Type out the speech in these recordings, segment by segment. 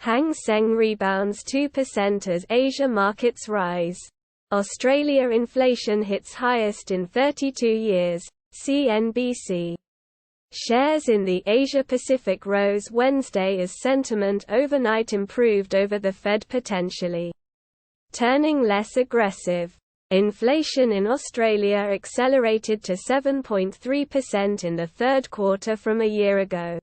Hang Seng rebounds 2% as Asia markets rise. Australia inflation hits highest in 32 years, CNBC. Shares in the Asia-Pacific rose Wednesday as sentiment overnight improved over the Fed potentially turning less aggressive. Inflation in Australia accelerated to 7.3% in the third quarter from a year ago.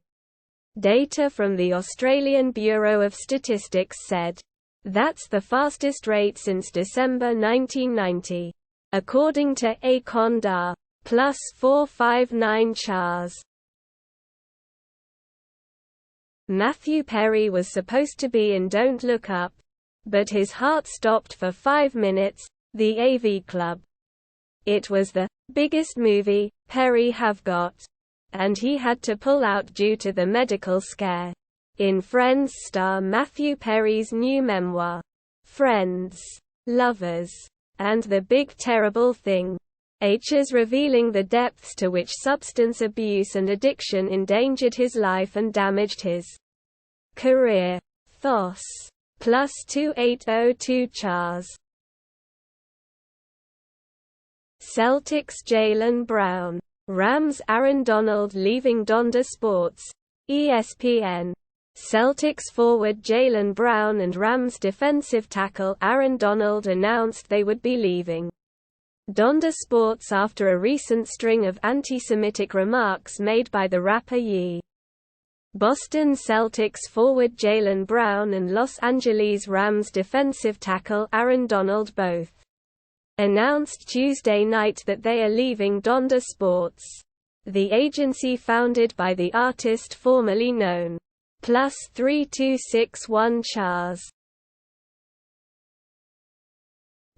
Data from the Australian Bureau of Statistics said, "That's the fastest rate since December 1990." According to A.N.D. plus 459 chars. Matthew Perry was supposed to be in Don't Look Up, but his heart stopped for 5 minutes, the AV Club. It was the biggest movie Perry have got, and he had to pull out due to the medical scare. In Friends star Matthew Perry's new memoir, Friends, Lovers, and the Big Terrible Thing. H is revealing the depths to which substance abuse and addiction endangered his life and damaged his career. Thos. Plus 2802 chars. Celtics Jaylen Brown. Rams Aaron Donald leaving Donda Sports. ESPN. Celtics forward Jaylen Brown and Rams defensive tackle Aaron Donald announced they would be leaving Donda Sports after a recent string of anti-Semitic remarks made by the rapper Ye. Boston Celtics forward Jaylen Brown and Los Angeles Rams defensive tackle Aaron Donald both announced Tuesday night that they are leaving Donda Sports, the agency founded by the artist formerly known. Plus 3261 chars.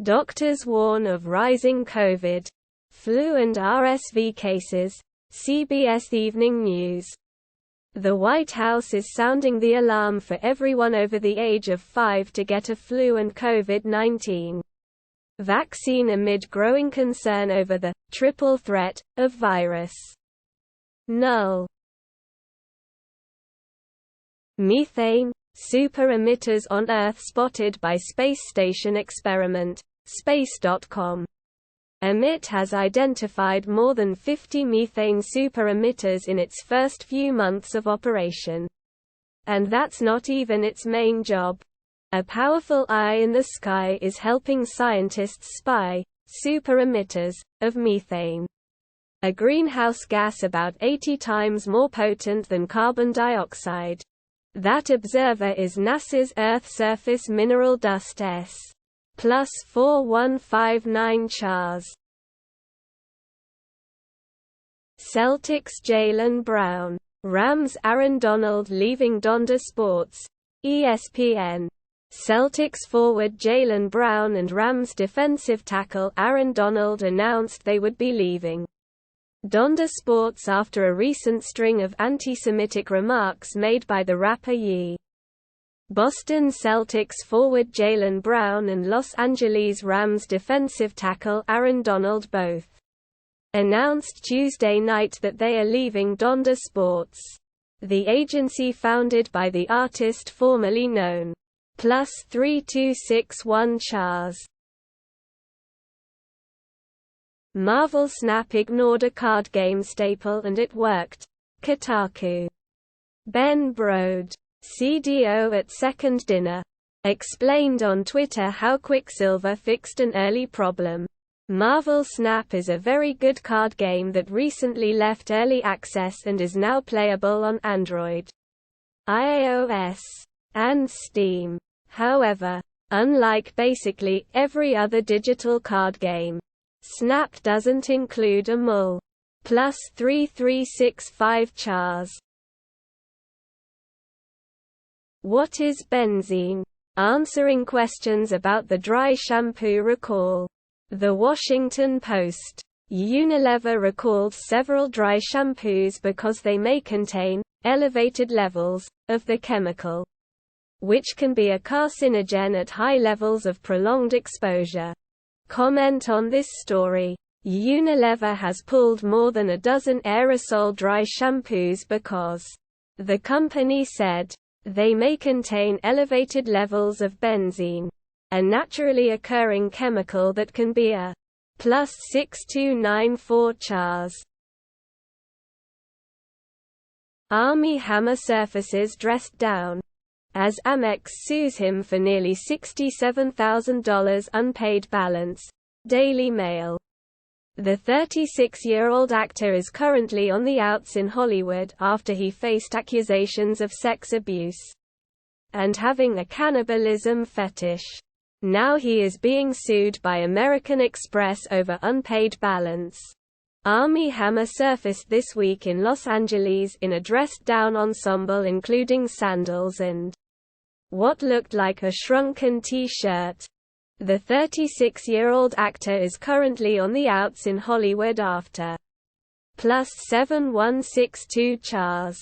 Doctors warn of rising COVID, flu and RSV cases, CBS Evening News. The White House is sounding the alarm for everyone over the age of 5 to get a flu and COVID-19 vaccine amid growing concern over the triple threat of virus. Null. Methane, super-emitters on Earth spotted by space station experiment, space.com. EMIT has identified more than 50 methane super-emitters in its first few months of operation. And that's not even its main job. A powerful eye in the sky is helping scientists spy super-emitters of methane, a greenhouse gas about 80 times more potent than carbon dioxide. That observer is NASA's Earth Surface Mineral Dust S. Plus 4159 chars. Celtics Jaylen Brown. Rams Aaron Donald leaving Donda Sports. ESPN. Celtics forward Jaylen Brown and Rams defensive tackle Aaron Donald announced they would be leaving Donda Sports after a recent string of anti-Semitic remarks made by the rapper Ye. Boston Celtics forward Jaylen Brown and Los Angeles Rams defensive tackle Aaron Donald both announced Tuesday night that they are leaving Donda Sports, the agency founded by the artist formerly known. Plus 3261 chars. Marvel Snap ignored a card game staple and it worked. Kotaku. Ben Brode, CDO at Second Dinner, explained on Twitter how Quicksilver fixed an early problem. Marvel Snap is a very good card game that recently left early access and is now playable on Android, iOS, and Steam. However, unlike basically every other digital card game, Snap doesn't include a mul. Plus 3365 chars. What is benzene? Answering questions about the dry shampoo recall. The Washington Post. Unilever recalled several dry shampoos because they may contain elevated levels of the chemical, which can be a carcinogen at high levels of prolonged exposure. Comment on this story. Unilever has pulled more than a dozen aerosol dry shampoos because, the company said, They may contain elevated levels of benzene, a naturally occurring chemical that can be a +6294 chars. Armie Hammer surfaces dressed down as AmEx sues him for nearly $67,000 unpaid balance. Daily Mail. The 36-year-old actor is currently on the outs in Hollywood after he faced accusations of sex abuse and having a cannibalism fetish. Now he is being sued by American Express over unpaid balance. Armie Hammer surfaced this week in Los Angeles in a dressed-down ensemble including sandals and what looked like a shrunken T-shirt. The 36-year-old actor is currently on the outs in Hollywood after +7162 chars.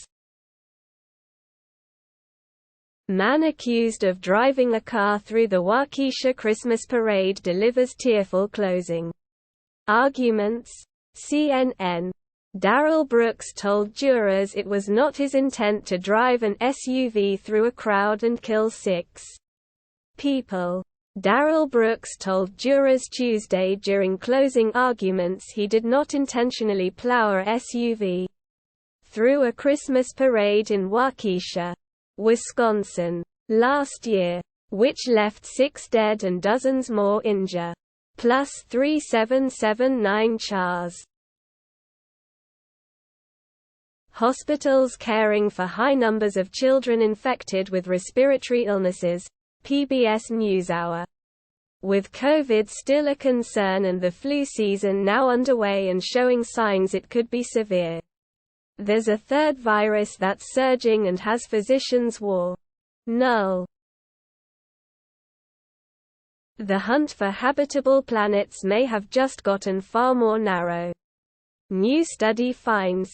Man accused of driving a car through the Waukesha Christmas parade delivers tearful closing arguments. CNN. Darrell Brooks told jurors it was not his intent to drive an SUV through a crowd and kill 6 people. Darrell Brooks told jurors Tuesday during closing arguments he did not intentionally plow a SUV through a Christmas parade in Waukesha, Wisconsin, last year, which left 6 dead and dozens more injured. +3779 chars. Hospitals caring for high numbers of children infected with respiratory illnesses. PBS NewsHour. With COVID still a concern and the flu season now underway and showing signs it could be severe, there's a third virus that's surging and has physicians war. Null. The hunt for habitable planets may have just gotten far more narrow. New study finds.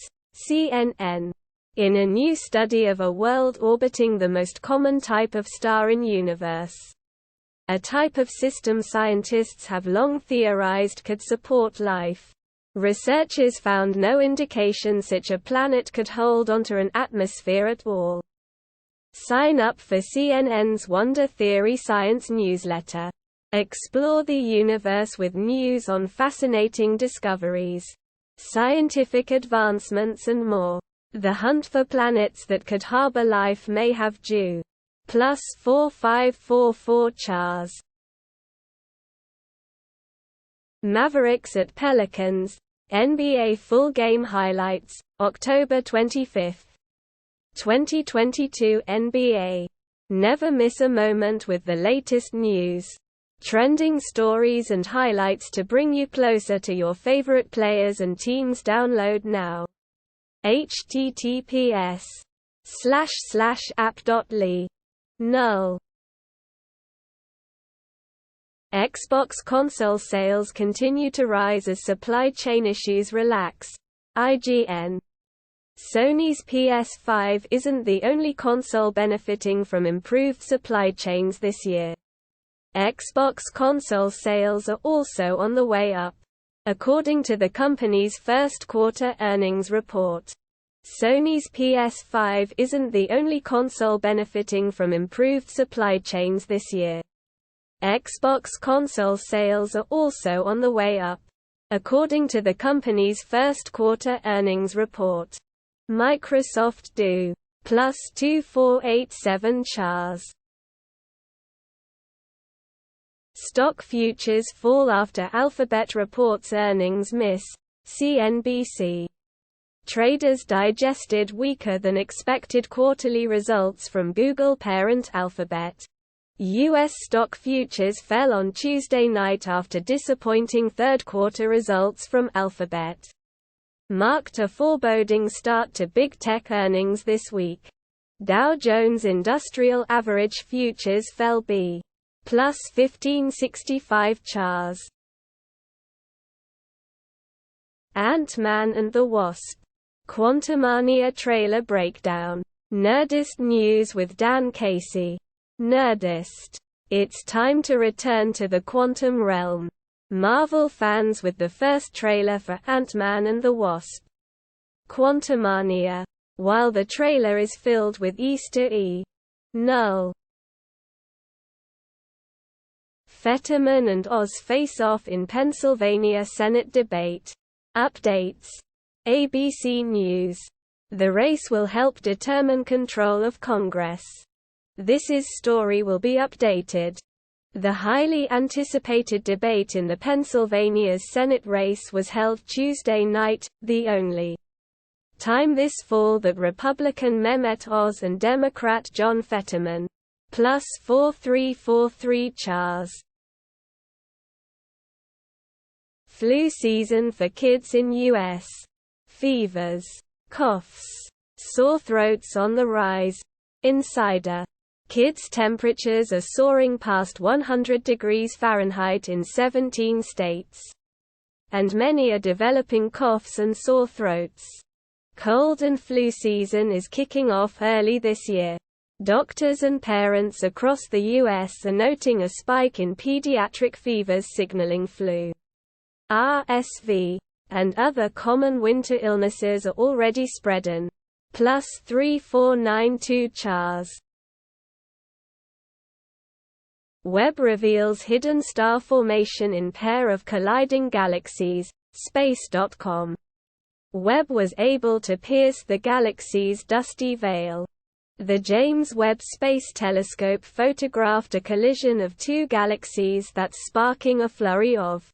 CNN. In a new study of a world orbiting the most common type of star in universe, a type of system scientists have long theorized could support life, researchers found no indication such a planet could hold onto an atmosphere at all. Sign up for CNN's Wonder Theory Science newsletter. Explore the universe with news on fascinating discoveries, scientific advancements and more. The hunt for planets that could harbor life may have due +4544 chars. Mavericks at Pelicans. NBA full game highlights, October 25. 2022 NBA. Never miss a moment with the latest news, trending stories and highlights to bring you closer to your favorite players and teams. Download now. https://app.ly. Null. Xbox console sales continue to rise as supply chain issues relax. IGN. Sony's PS5 isn't the only console benefiting from improved supply chains this year. Xbox console sales are also on the way up, according to the company's first quarter earnings report. Sony's PS5 isn't the only console benefiting from improved supply chains this year. Xbox console sales are also on the way up, according to the company's first quarter earnings report. Microsoft do +2487 chars. Stock futures fall after Alphabet reports earnings miss. CNBC. Traders digested weaker than expected quarterly results from Google parent Alphabet. U.S. stock futures fell on Tuesday night after disappointing third-quarter results from Alphabet marked a foreboding start to big tech earnings this week. Dow Jones Industrial Average futures fell b. +1565 chars. Ant-Man and the Wasp. Quantumania Trailer Breakdown. Nerdist news with Dan Casey. Nerdist. It's time to return to the quantum realm. Marvel fans with the first trailer for Ant-Man and the Wasp. Quantumania. While the trailer is filled with Easter null. Fetterman and Oz face off in Pennsylvania Senate debate. Updates. ABC News. The race will help determine control of Congress. This's story will be updated. The highly anticipated debate in the Pennsylvania's Senate race was held Tuesday night, the only time this fall that Republican Mehmet Oz and Democrat John Fetterman plus 4343 Chars. Flu season for kids in U.S. Fevers, coughs, sore throats on the rise. Insider. Kids' temperatures are soaring past 100 degrees Fahrenheit in 17 states. And many are developing coughs and sore throats. Cold and flu season is kicking off early this year. Doctors and parents across the U.S. are noting a spike in pediatric fevers signaling flu, RSV, and other common winter illnesses are already spreading. Plus 3492 Chars. Webb reveals hidden star formation in pair of colliding galaxies. Space.com. Webb was able to pierce the galaxy's dusty veil. The James Webb Space Telescope photographed a collision of two galaxies that's sparking a flurry of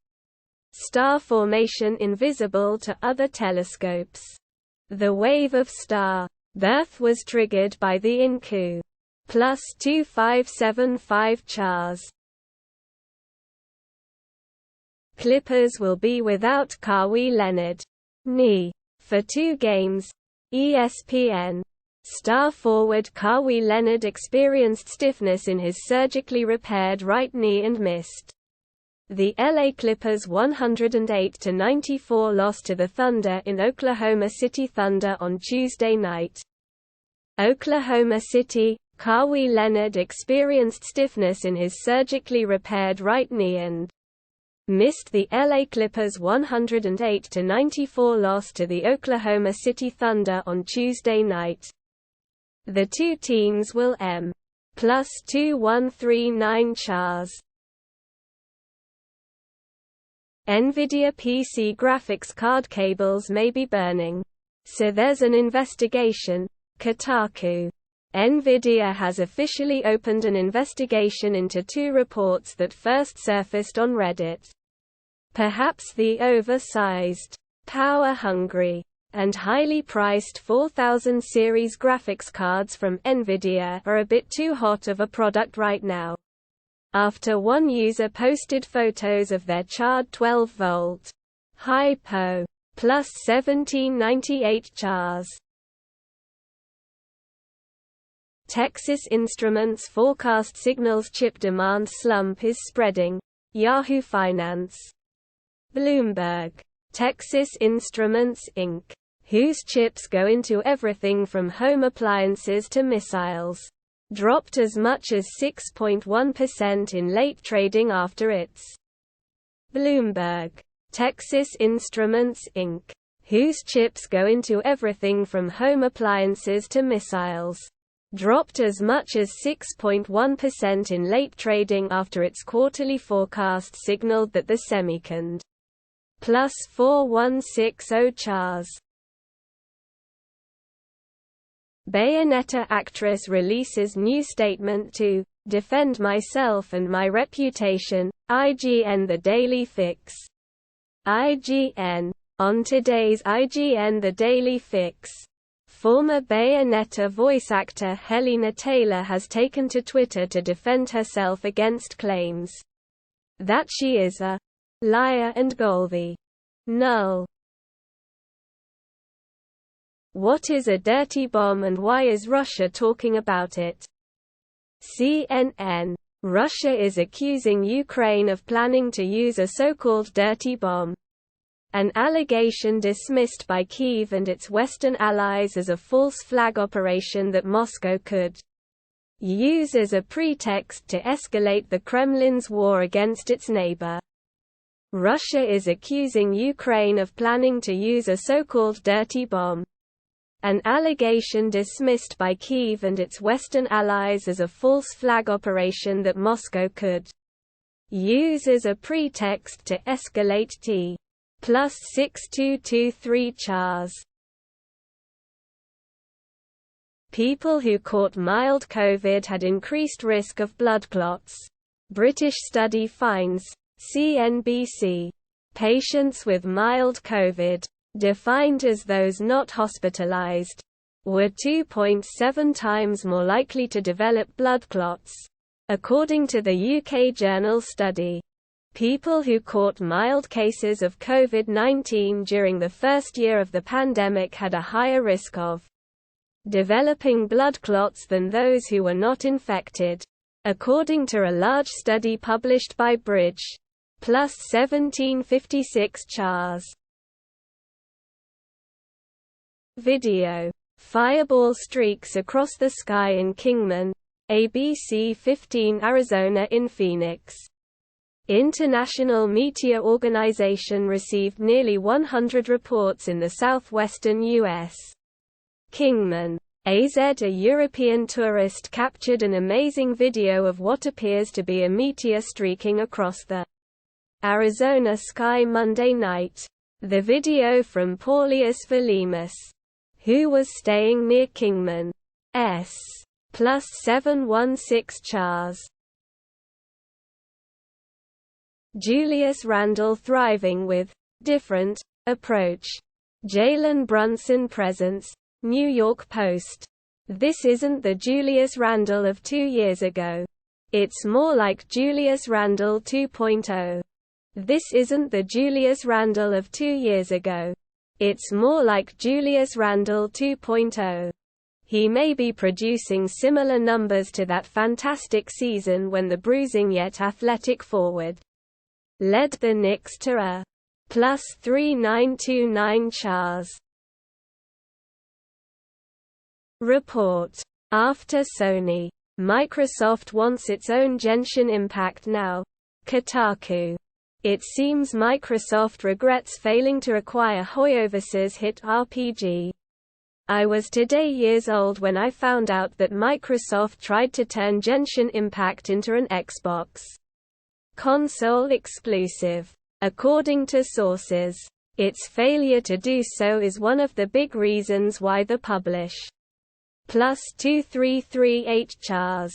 star formation invisible to other telescopes. The wave of star birth was triggered by the INCU. Plus 2575 Chars. Clippers will be without Kawhi Leonard. Knee. For 2 games. ESPN. Star forward Kawhi Leonard experienced stiffness in his surgically repaired right knee and missed the LA Clippers' 108-94 loss to the Thunder in Oklahoma City Thunder on Tuesday night. Oklahoma City. Kawhi Leonard experienced stiffness in his surgically repaired right knee and missed the LA Clippers' 108-94 loss to the Oklahoma City Thunder on Tuesday night. The two teams will plus 2139 Chars. Nvidia PC graphics card cables may be burning. So there's an investigation. Kotaku. Nvidia has officially opened an investigation into 2 reports that first surfaced on Reddit. Perhaps the oversized, power-hungry, and highly priced 4000 series graphics cards from Nvidia are a bit too hot of a product right now. After one user posted photos of their charred 12-volt Hypo plus 1798 Chars. Texas Instruments forecast signals chip demand slump is spreading. Yahoo Finance. Bloomberg. Texas Instruments, Inc., whose chips go into everything from home appliances to missiles, dropped as much as 6.1% in late trading after its Bloomberg. Texas Instruments, Inc., whose chips go into everything from home appliances to missiles, dropped as much as 6.1% in late trading after its quarterly forecast signaled that the semicon plus 4160 Chars. Bayonetta actress releases new statement to defend myself and my reputation. IGN The Daily Fix. IGN. On today's IGN The Daily Fix, former Bayonetta voice actor Helena Taylor has taken to Twitter to defend herself against claims that she is a liar and Golby null. What is a dirty bomb and why is Russia talking about it? CNN. Russia is accusing Ukraine of planning to use a so-called dirty bomb, an allegation dismissed by Kyiv and its Western allies as a false flag operation that Moscow could use as a pretext to escalate the Kremlin's war against its neighbor. Russia is accusing Ukraine of planning to use a so-called dirty bomb, an allegation dismissed by Kyiv and its Western allies as a false flag operation that Moscow could use as a pretext to escalate T+6223 chars. People who caught mild COVID had increased risk of blood clots. British study finds, CNBC, patients with mild COVID, defined as those not hospitalized, were 2.7 times more likely to develop blood clots, according to the UK journal study. People who caught mild cases of COVID-19 during the first year of the pandemic had a higher risk of developing blood clots than those who were not infected, according to a large study published by Bridge. +1756 chars. Video. Fireball streaks across the sky in Kingman, ABC15 Arizona in Phoenix. International Meteor Organization received nearly 100 reports in the southwestern U.S. Kingman, AZ. A European tourist captured an amazing video of what appears to be a meteor streaking across the Arizona sky Monday night. The video from Paulius Valimus, who was staying near Kingman's +716 chars. Julius Randle thriving with different approach. Jalen Brunson presence. New York Post. This isn't the Julius Randle of 2 years ago. It's more like Julius Randle 2.0. This isn't the Julius Randle of 2 years ago. It's more like Julius Randle 2.0. He may be producing similar numbers to that fantastic season when the bruising yet athletic forward led the Knicks to a +3929 chars. Report. After Sony, Microsoft wants its own Genshin Impact now. Kotaku. It seems Microsoft regrets failing to acquire Hoyoverse's hit RPG. I was today years old when I found out that Microsoft tried to turn Genshin Impact into an Xbox console exclusive. According to sources, its failure to do so is one of the big reasons why the publish +2338 chars